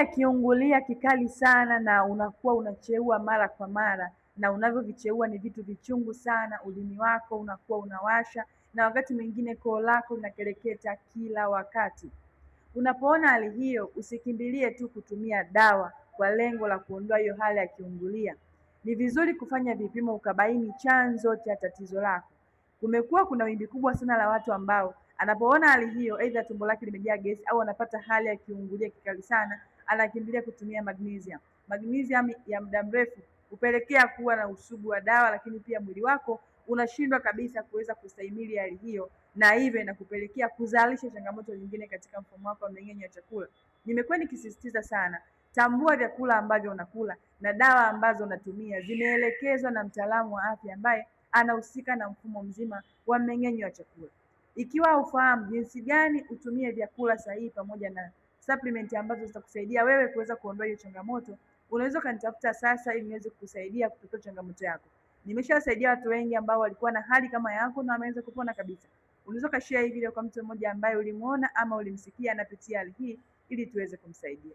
Kiungulia kikali sana na unakuwa unacheua mara kwa mara, na unavyovicheua ni vitu vichungu sana. Ulimi wako unakuwa unawasha, na wakati mwingine koo lako linakereketa kila wakati. Unapoona hali hiyo, usikimbilie tu kutumia dawa kwa lengo la kuondoa hiyo hali ya kiungulia. Ni vizuri kufanya vipimo ukabaini chanzo cha tatizo lako. Kumekuwa kuna wimbi kubwa sana la watu ambao anapoona hali hiyo, aidha tumbo lake limejaa gesi au anapata hali ya kiungulia kikali sana, anakimbilia kutumia magnesium. Magnesium ya muda mrefu hupelekea kuwa na usugu wa dawa, lakini pia mwili wako unashindwa kabisa kuweza kustahimili hali hiyo, na hivyo inakupelekea kuzalisha changamoto nyingine katika mfumo wako wa mmeng'enyo wa chakula. Nimekuwa nikisisitiza sana, tambua vyakula ambavyo unakula na dawa ambazo unatumia zimeelekezwa na mtaalamu wa afya ambaye anahusika na mfumo mzima wa mmeng'enyo wa chakula. Ikiwa ufahamu jinsi gani utumie vyakula sahihi pamoja na supplement ambazo zitakusaidia wewe kuweza kuondoa hiyo changamoto, unaweza kanitafuta sasa ili niweze kukusaidia kutatua changamoto yako. Nimeshawasaidia watu wengi ambao walikuwa na hali kama yako na wameweza kupona kabisa. Unaweza kashare hii video kwa mtu mmoja ambaye ulimuona ama ulimsikia anapitia hali hii ili tuweze kumsaidia.